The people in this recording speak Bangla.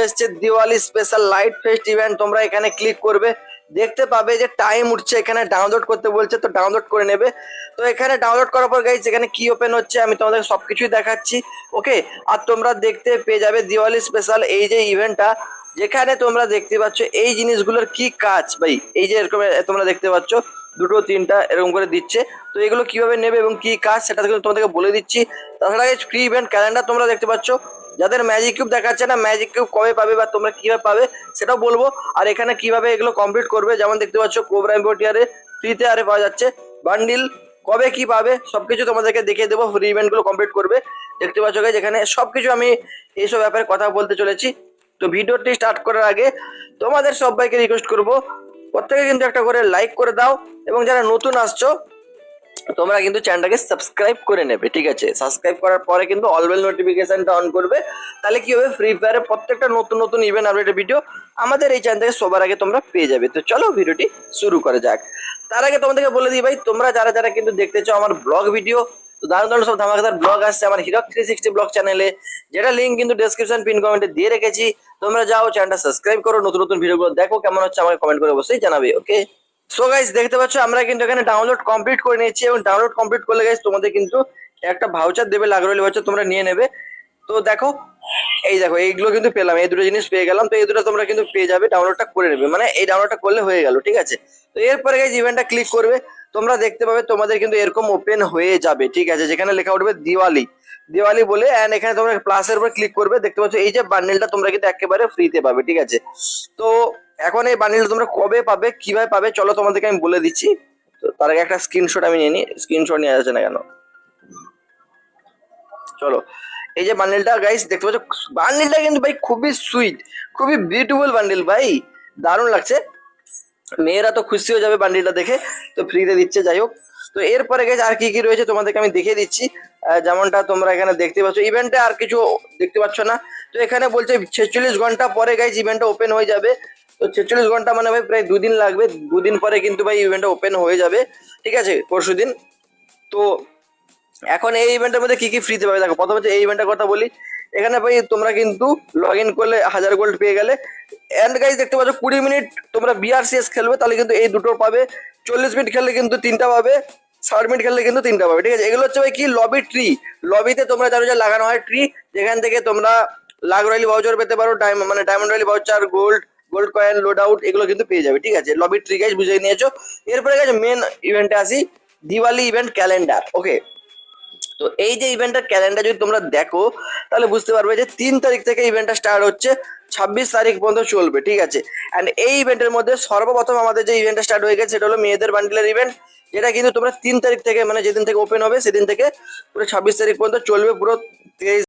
এসছে Diwali special light fest event. তোমরা এখানে ক্লিক করবে, দেখতে পাবে যে টাইম উঠছে, এখানে ডাউনলোড করতে বলছে, তো ডাউনলোড করে নেবে। তো এখানে ডাউনলোড করার পর গাইস এখানে কি ওপেন হচ্ছে আমি তোমাদের সবকিছুই দেখাচ্ছি। ওকে, আর তোমরা দেখতে পেয়ে যাবে দিওয়ালি স্পেশাল এই যে ইভেন্টটা, যেখানে তোমরা দেখতে পাচ্ছ এই জিনিসগুলোর কি কাজ ভাই। এই যে এরকম তোমরা দেখতে পাচ্ছ দুটো তিনটা এরকম করে দিচ্ছে। তো এগুলো কিভাবে নেবে এবং কি কাজ সেটা কিন্তু তোমাদেরকে বলে দিচ্ছি। তাছাড়া ফ্রি ইভেন্ট ক্যালেন্ডার তোমরা দেখতে পাচ্ছ, যাদের ম্যাজিক কিউব দেখাচ্ছে না ম্যাজিক কিউব কবে পাবে বা তোমরা কিভাবে পাবে সেটাও বলবো। আর এখানে কিভাবে এগুলো কমপ্লিট করবে, যেমন দেখতে পাচ্ছ কোবরা ইম্পোর্টিয়ারে ফ্রিতে আরে পাওয়া যাচ্ছে বান্ডিল, কবে কি পাবে সবকিছু তোমাদেরকে দেখিয়ে দেবো। ফ্রি ইভেন্টগুলো কমপ্লিট করবে, দেখতে পাচ্ছ গাইস এখানে সবকিছু আমি এইসব ব্যাপারে কথা বলতে চলেছি। তো ভিডিওটি স্টার্ট করার আগে তোমাদের সবাইকে রিকোয়েস্ট করবো প্রত্যেকে কিন্তু একটা করে লাইক করে দাও, এবং যারা নতুন আসছো তোমরা কিন্তু চ্যানেলটাকে সাবস্ক্রাইব করে নেবে, ঠিক আছে? সাবস্ক্রাইব করার পরে কিন্তু অল বেল নোটিফিকেশনটা অন করবে, তাহলে কি হবে ফ্রি ফায়ারে প্রত্যেকটা নতুন নতুন ইভেন্ট আপডেটের ভিডিও আমাদের এই চ্যানেল থেকে সবার আগে তোমরা পেয়ে যাবে। তো চলো ভিডিওটি শুরু করা যাক। তার আগে তোমাদেরকে বলে দিই ভাই, তোমরা যারা যারা কিন্তু দেখতে চাও আমার ব্লগ ভিডিও, তো দারুণ দারুণ সব ধামাকাদার ব্লগ আসছে আমার হিরক 360 ব্লগ চ্যানেলে, যেটা লিঙ্ক কিন্তু ডেসক্রিপশন পিন কমেন্টে দিয়ে রেখেছি। তোমরা যাও চ্যানেলটা সাবস্ক্রাইব করো, নতুন নতুন ভিডিওগুলো দেখো, কেমন হচ্ছে আমাকে কমেন্ট করে অবশ্যই জানাবে। ওকে, সো গাইস দেখতে পাচ্ছ আমরা কিন্তু এখানে ডাউনলোড কমপ্লিট করে নিয়েছি, এবং ডাউনলোড কমপ্লিট করলে গাইস তোমাদের কিন্তু একটা ভাউচার দেবে, লাগরলি ভাউচার তোমরা নিয়ে নেবে। তো দেখো এই দেখো এইগুলো কিন্তু পেলাম, এই দুটো জিনিস পেয়ে গেলাম। তো এই দুটো তোমরা কিন্তু পেয়ে যাবে, ডাউনলোডটা করে নেবে, মানে এই ডাউনলোডটা করলে হয়ে গেল, ঠিক আছে? তো এরপরে গাইস ইভেন্টটা ক্লিক করবে, তোমরা দেখতে পাবে তোমাদের কিন্তু এরকম ওপেন হয়ে যাবে, ঠিক আছে? যেখানে লেখা উঠবে দিওয়ালি দিওয়ালি বলে, এন্ড এখানে তোমরা প্লাসের উপর ক্লিক করবে, দেখতে পাচ্ছ এই যে বান্ডেলটা তোমরা কিন্তু একেবারে ফ্রিতে পাবে, ঠিক আছে? তো এখন এই বান্ডেলটা তোমরা কবে পাবে কিভাবে পাবে চলো তোমাদেরকে আমি বলে দিচ্ছি। তো তার আগে একটা স্ক্রিনশট আমি নিয়ে নিই, স্ক্রিনশট নিয়ে আসছে না কেন, চলো। এই যে বান্ডেলটা গাইস দেখতে পাচ্ছ, বান্ডেলটা কিন্তু ভাই খুবই সুইট, খুবই বিউটিফুল বান্ডেল ভাই, দারুণ লাগছে। মেয়েরা তো খুশি হয়ে যাবে বান্ডিলটা দেখে। তো ফ্রিতে দিচ্ছে, যাই হোক। তো এরপরে গেছে আর কি কি রয়েছে তোমাদেরকে আমি দেখিয়ে দিচ্ছি। যেমনটা তোমরা এখানে দেখতে পাচ্ছ ইভেন্টে আর কিছু দেখতে পাচ্ছ না। তো এখানে বলছে 46 ঘন্টা পরে গাইজ ইভেন্টটা ওপেন হয়ে যাবে। তো 46 ঘন্টা মানে ভাই প্রায় 2 দিন লাগবে, 2 দিন পরে কিন্তু ভাই ইভেন্টটা ওপেন হয়ে যাবে, ঠিক আছে? পরশু দিন। তো এখন এই ইভেন্টের মধ্যে কি কি ফ্রিতে পাবে দেখো, প্রথমে এই ইভেন্টের কথা বলি। এখানে ভাই তোমরা কিন্তু লগ ইন করলে 1000 গোল্ড পেয়ে গেলে, এন্ড গাইজ দেখতে পাচ্ছ 20 মিনিট তোমরা বিআরসিএস খেলবে তাহলে কিন্তু এই দুটো পাবে, 40 মিনিট খেললে কিন্তু 3টা পাবে, 60 মিনিট খেললে কিন্তু 3টা পাবে, ঠিক আছে? এগুলো হচ্ছে ভাই কি লবি ট্রি, লবিতে তোমরা জানো যে লাগানো হয় ট্রি, যেখান থেকে তোমরা লাখ রয়্যালি ভাউচার পেতে পারো, মানে diamond royalty voucher, gold gold coin, load out এগুলো কিন্তু পেয়ে যাবে, ঠিক আছে? লবি ট্রি গাইজ বুঝে নিয়েছো। এরপরে গাইজ মেন ইভেন্টে আসি, দিওয়ালি ইভেন্ট ক্যালেন্ডার। ওকে, তো এই যে ইভেন্টের ক্যালেন্ডার যদি তোমরা দেখো তাহলে বুঝতে পারবে যে 3 তারিখ থেকে ইভেন্টটা স্টার্ট হচ্ছে, 26 তারিখ পর্যন্ত চলবে, ঠিক আছে? অ্যান্ড এই ইভেন্টের মধ্যে সর্বপ্রথম আমাদের যে ইভেন্টটা স্টার্ট হয়ে গেছে সেটা হলো মেয়েদের বান্ডিলের ইভেন্ট, যেটা কিন্তু তোমরা 3 তারিখ থেকে মানে যেদিন থেকে ওপেন হবে সেদিন থেকে পুরো 26 তারিখ পর্যন্ত চলবে, পুরো 23